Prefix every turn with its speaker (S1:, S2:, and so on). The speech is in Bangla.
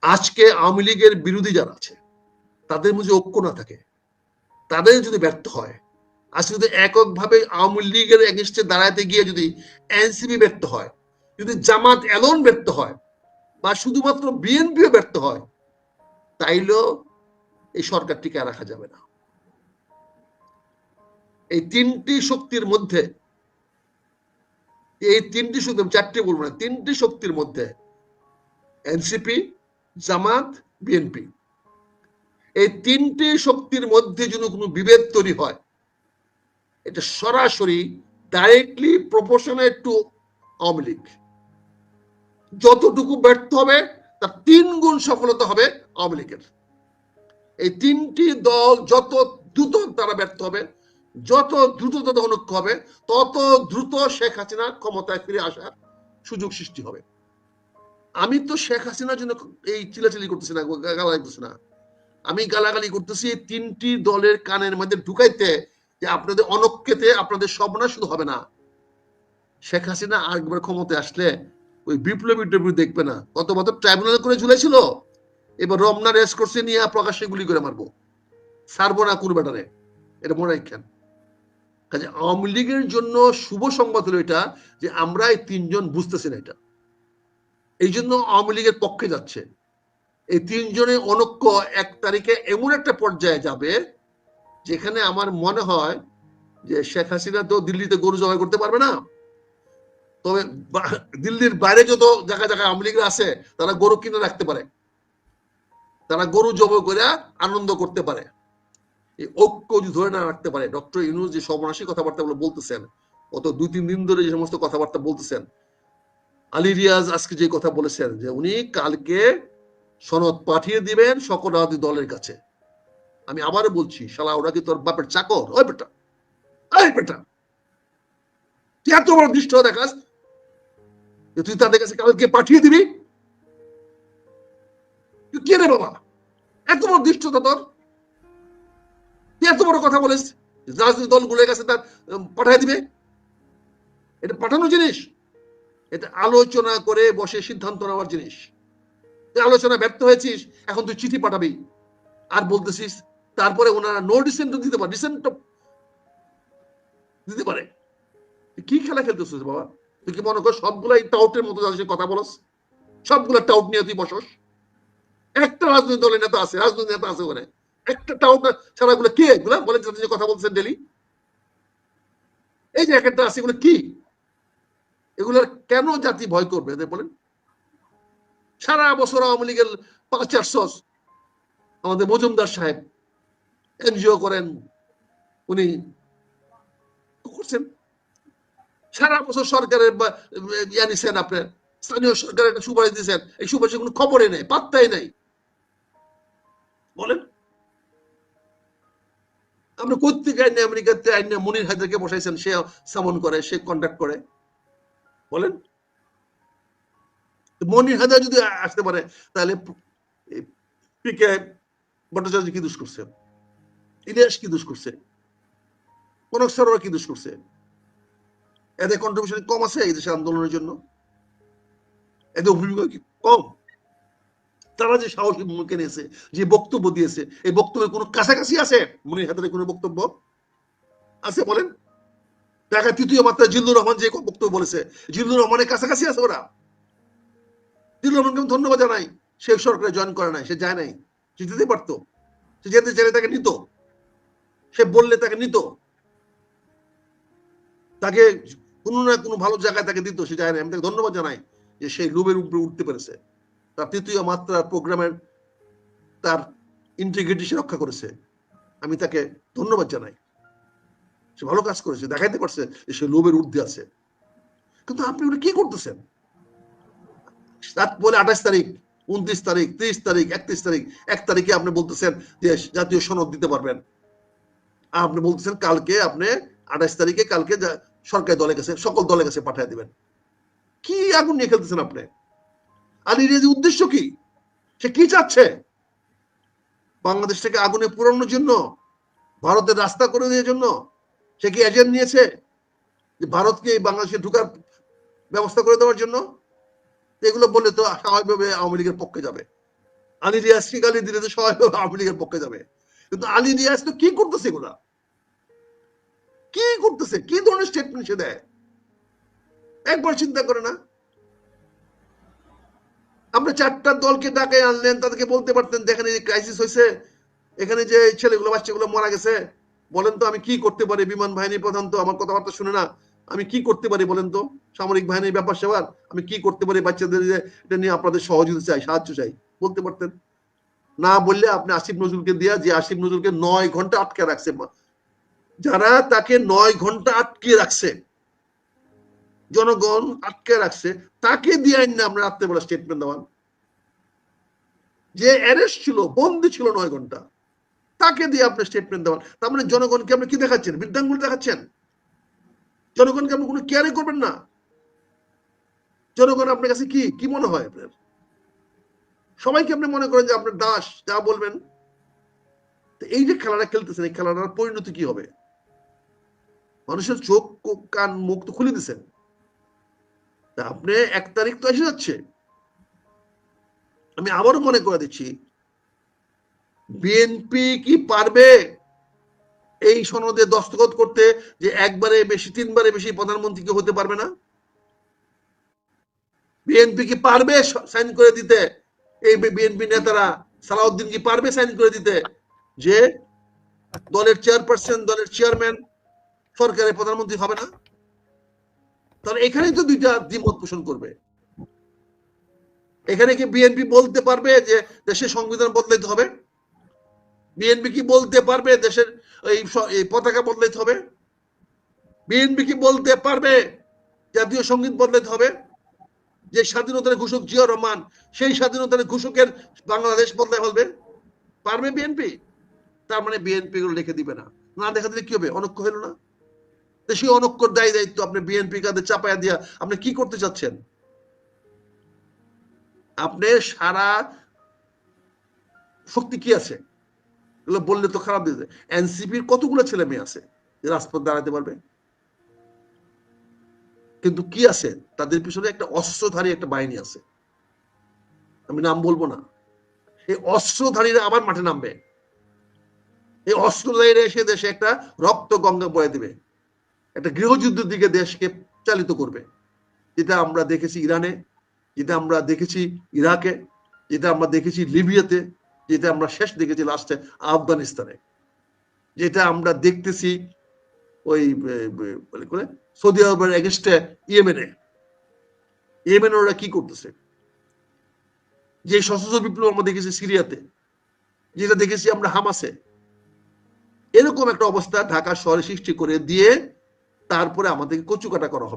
S1: আজকে আওয়ামী লীগের বিরোধী যারা আছে তাদের মধ্যে ঐক্য না থাকে, তাদের যদি ব্যর্থ হয়, আজকে যদি এককভাবে আওয়ামী লীগের এগেনস্টে দাঁড়াতে গিয়ে যদি এনসিপি ব্যর্থ হয়, যদি জামাত এলন ব্যর্থ হয়, বা শুধুমাত্র বিএনপিও ব্যর্থ হয়, তাইলেও এই সরকার টিকে রাখা যাবে না। এই তিনটি শক্তির মধ্যে, এই তিনটি শক্তি, চারটি বলবো না, তিনটি শক্তির মধ্যে এনসিপি, জামাত, বিএনপি, এই তিনটি শক্তির মধ্যে যদি কোনো বিভেদ তৈরি হয়, এটা সরাসরি directly proportionate to Awami League. যতটুকু ব্যর্থ হবে তার 3 গুণ সফলতা হবে আওয়ামী লীগের। এই তিনটি দল যত দ্রুত তারা ব্যর্থ হবে, যত দ্রুত তাদের অনৈক্য হবে, তত দ্রুত শেখ হাসিনা ক্ষমতায় ফিরে আসার সুযোগ সৃষ্টি হবে। আমি তো শেখ হাসিনার জন্য এই চিলাচিলি করতেছি না, গালাগালি করতেছি না, আমি গালাগালি করতেছি এই তিনটি দলের কানের মধ্যে ঢুকাইতে যে আপনাদের অনৈক্যতে আপনাদের সর্বনাশ শুধু হবে না, শেখ হাসিনা আরেকবার ক্ষমতায় আসলে ওই বিপ্লবী দেখবে না। গত বছর ট্রাইব্যুনাল করে ঝুলেছিল, এবার রমনা রেস করছে নিয়ে প্রকাশ্যে গুলি করে মারবো, ছাড়বো না কোন ব্যাটারে, এটা মনে রাখেন। কাজে আওয়ামী লীগের জন্য শুভ সংবাদ হলো এটা যে আমরা এই তিনজন বুঝতেছি না এটা, এই জন্য আওয়ামী লীগের পক্ষে যাচ্ছে। এই তিনজনের অনৈক্য 1 তারিখে এমন একটা পর্যায়ে যাবে যেখানে আমার মনে হয় যে শেখ হাসিনা তো দিল্লিতে গরু জবাই করতে পারবে না, তবে দিল্লির বাইরে যত জায়গায় জায়গায় আওয়ামী লীগরা আছে তারা গরু কিনে রাখতে পারে, তারা গরু জবাই করে আনন্দ করতে পারে। এই ঐক্য ধরে না রাখতে পারে, ডক্টর ইউনূস যে সর্বনাশী কথাবার্তা বলতেছেন, অত 2-3 দিন ধরে যে সমস্ত কথাবার্তা বলতেছেন, আলী রিয়াজ আজকে যে কথা বলেছেন যে উনি কালকে সনদ পাঠিয়ে দিবেন সকল রাজনৈতিক দলের কাছে। আমি আবারও বলছি, শালা ওরা কি তোর বাপের চাকর? ওই বেটা, ওই বেটা, তুই এত বড় দৃষ্ট দেখাস যে তুই তাদের কাছে কালকে পাঠিয়ে দিবি? তুই কে রে বাবা? এত বড় দৃষ্টতা তোর? তুই এত বড় কথা বলিস রাজনৈতিক দলগুলোর কাছে তার পাঠিয়ে দিবে? এটা পাঠানো জিনিস? এটা আলোচনা করে বসে সিদ্ধান্ত নেওয়ার জিনিস। তুই আলোচনা ব্যর্থ হয়েছিস, এখন তুই চিঠি পাঠাবি আর বলতেছিস তারপরে ওনারা নো ডিসেন্ট দিতে পারে, ডিসেন্ট দিতে পারে। কি খেলা খেলতেছিস বাবা? তুই কি মনে কর সবগুলাই টাউটের মতো যাচ্ছে কথা বলস? সবগুলা টাউট নিয়ে তুই বসস? একটা রাজনৈতিক দলের নেতা আছে, রাজনৈতিক নেতা আছে ওখানে, একটা টাউট ছাড়া এগুলো কে? এগুলা বলেন যে কথা বলছেন ডেলি, এই যে একটা আছে, এগুলো কি? এগুলোর কেন জাতি ভয় করবে এদের বলেন? সারা বছর আওয়ামী লীগের 5-400 আমাদের মজুমদার সাহেব এনজিও করেন, উনি করছেন সারা বছর সরকারের ইয়া নিছেন, আপনার স্থানীয় সরকারের একটা সুপারিশ দিচ্ছেন, এই সুপারিশের কোনো খবরই নেই, পাত্তাই নাই। বলেন আমরা কোথেকে আইনে আমেরিকাতে আইনে মনির হায়দারকে বসাইছেন, সে সামন করে, সে কন্ট্যাক্ট করে? বলেন মনির হায়দার যদি আসতে পারে তাহলে পিকে ভট্টাচার্য কি দোষ করছে? ইলিয়াস কি দোষ করছে? কনক সরোয়ার কি দোষ করছে? এদের কন্ট্রিবিউশন কম আছে এই দেশের আন্দোলনের জন্য? এদের ভূমিকা কি কম? তারা যে সাহসী ভূমিকা নিয়েছে, যে বক্তব্য দিয়েছে, এই বক্তব্যের কোনো কাছাকাছি আছে মনির হায়দারের কোনো বক্তব্য আছে? বলেন। দেখা তৃতীয় মাত্রায় জিল্লুর রহমান যে বক্তব্য বলেছে, জিল্লুর রহমানের কাছাকাছি আছে ওরা? জিল্লুর রহমানকে ধন্যবাদ জানাই, সে সরকারে জয়েন করে নাই, সে যায় নাই, সে যেতে পারতো, সে যেতে চাইলে তাকে নিত, সে বললে তাকে নিত, তাকে কোনো না কোনো ভালো জায়গায় তাকে দিত, সে যায় না। আমি তাকে ধন্যবাদ জানাই যে সেই লোভের উপরে উঠতে পেরেছে, তার তৃতীয় মাত্রার প্রোগ্রামের তার ইন্টিগ্রিটি সে রক্ষা করেছে, আমি তাকে ধন্যবাদ জানাই। সে ভালো কাজ করেছে, দেখাইতে পারছে যে সে লোভের ঊর্ধ্বে আছে। কিন্তু আপনি ওটা কি করতেছেন? বলে 28 তারিখ, 29 তারিখ, 30 তারিখ, 31 তারিখ, 1 তারিখে আপনি বলতেছেন যে জাতীয় সনদ দিতে পারবেন। আপনি বলতেছেন কালকে আপনি 28 তারিখে কালকে সরকারি দলের কাছে, সকল দলের কাছে পাঠিয়ে দিবেন। কি আগুন নিয়ে খেলতেছেন আপনি? আর এর উদ্দেশ্য কি? সে কি চাচ্ছে? বাংলাদেশটাকে আগুনে পোড়ানোর জন্য? ভারতের রাস্তা করে দেওয়ার জন্য? সে কি এজেন্ট নিয়েছে যে ভারতকে বাংলাদেশে ঢুকার ব্যবস্থা করে দেওয়ার জন্য? এগুলো বললে তো স্বাভাবিকভাবে আওয়ামী লীগের পক্ষে যাবে। আলী রিয়াজকে গালি দিলে তো সবাই আওয়ামী লীগের পক্ষে যাবে, কিন্তু আলী রিয়াজ তো কি করতেছে এগুলা, কি করতেছে, কি ধরনের স্টেটমেন্ট সে দেয়, একবার চিন্তা করে না? আপনি 4টা দলকে ডাকে আনলেন, তাদেরকে বলতে পারতেন দেখেন এই ক্রাইসিস হয়েছে, এখানে যে ছেলেগুলো বাচ্চাগুলো মারা গেছে, বলেন তো আমি কি করতে পারি, বিমান বাহিনী প্রধান তো আমার কথাবার্তা শুনে না, আমি কি করতে পারি বলেন তো, সামরিক বাহিনীর ব্যাপার সেবার আমি কি করতে পারি, বাচ্চাদের এটা নিয়ে আপনাদের সহযোগিতা চাই, সাহায্য চাই, বলতে পারতেন। না বললে আপনি আসিফ নজরুলকে দিয়া, যে আসিফ নজরুলকে 9 ঘন্টা আটকে রাখছে, যারা তাকে 9 ঘন্টা আটকে রাখছে, জনগণ আটকে রাখছে, তাকে দিয়ে না আমরা রাত্রেবেলা স্টেটমেন্ট দেওয়ান, যে অ্যারেস্ট ছিল, বন্দি ছিল 9 ঘন্টা, তাকে দিয়ে আপনি স্টেটমেন্ট দেওয়ান। তার মানে জনগণকে আপনি কি দেখাচ্ছেন, বৃদ্ধাঙ্গুল দেখাচ্ছেন, জনগণকে আপনি কোনো কেয়ারই করবেন না। জনগণ আপনার কাছে কি কি মনে হয়, আপনার সবাইকে আপনি মনে করেন যে আপনার দাস, যা বলবেন। এই যে খেলাটা খেলতেছেন, এই খেলাটার পরিণতি কি হবে? মানুষের চোখ কান মুখ তো খুলে দিচ্ছেন, আপনি 1 তারিখ তো এসে যাচ্ছে। আমি আবারও মনে করে দিচ্ছি, বিএনপি কি পারবে এই সনদে দস্তখত করতে, যে একবারে বেশি 3বারে বেশি প্রধানমন্ত্রী কি হতে পারবে না? বিএনপি কি পারবে সাইন করে দিতে? এই বিএনপি নেতারা, সালাউদ্দিন কি পারবে সাইন করে দিতে যে দলের চেয়ারপারসন, দলের চেয়ারম্যান সরকারের প্রধানমন্ত্রী হবে না? তাহলে এখানেই তো দুইটা দ্বিমত পোষণ করবে। এখানে কি বিএনপি বলতে পারবে যে দেশের সংবিধান বদলাইতে হবে? বিএনপি কি বলতে পারবে দেশের এই পতাকা বদলাইতে হবে? বিএনপি কি বলতে পারবে জাতীয় সঙ্গীত বদলাইতে হবে? যে স্বাধীনতার ঘোষক জিয়া রহমান, সেই স্বাধীনতার ঘোষকের বাংলাদেশ বদলায় ফেলবে? পারবে বিএনপি? তার মানে বিএনপি গুলো লিখে দিবে না, না দেখা দিলে কি হবে, অনক্ষ হলো না? সেই অনক্ষর দায়ী দায়িত্ব আপনি বিএনপি কাঁধে চাপায়া দিয়া আপনি কি করতে চাচ্ছেন? আপনি সারা শক্তি কি আছে এগুলো বললে তো খারাপ দিতে। এনসিপির কতগুলো ছেলে মেয়ে আছে যে রাজপথ দাঁড়াতে পারবে, কিন্তু কি আছে, তাদের পিছনে একটা অস্ত্রধারী একটা বাহিনী আছে, আমি নাম বলবো না। এই অস্ত্রধারীরা আবার মাঠে নামবে, এই অস্ত্রধারীরা এসে দেশে একটা রক্ত গঙ্গা বয়ে দিবে, একটা গৃহযুদ্ধের দিকে দেশকে চালিত করবে, যেটা আমরা দেখেছি ইরানে, যেটা আমরা দেখেছি ইরাকে, যেটা আমরা দেখেছি লিবিয়াতে, যেটা আমরা শেষ দেখেছি লাস্টে আফগানিস্তানে, যেটা আমরা দেখতেছি ওই সৌদি আরবের এগেনস্টে ইয়েমেনে। ইয়েমেন ওরা কি করতেছে, যে সশস্ত্র বিপ্লব আমরা দেখেছি সিরিয়াতে, যেটা দেখেছি আমরা হামাসে, এরকম একটা অবস্থা ঢাকা শহরে সৃষ্টি করে দিয়ে তারপরে আমাদেরকে কচুকাটা করা হবে।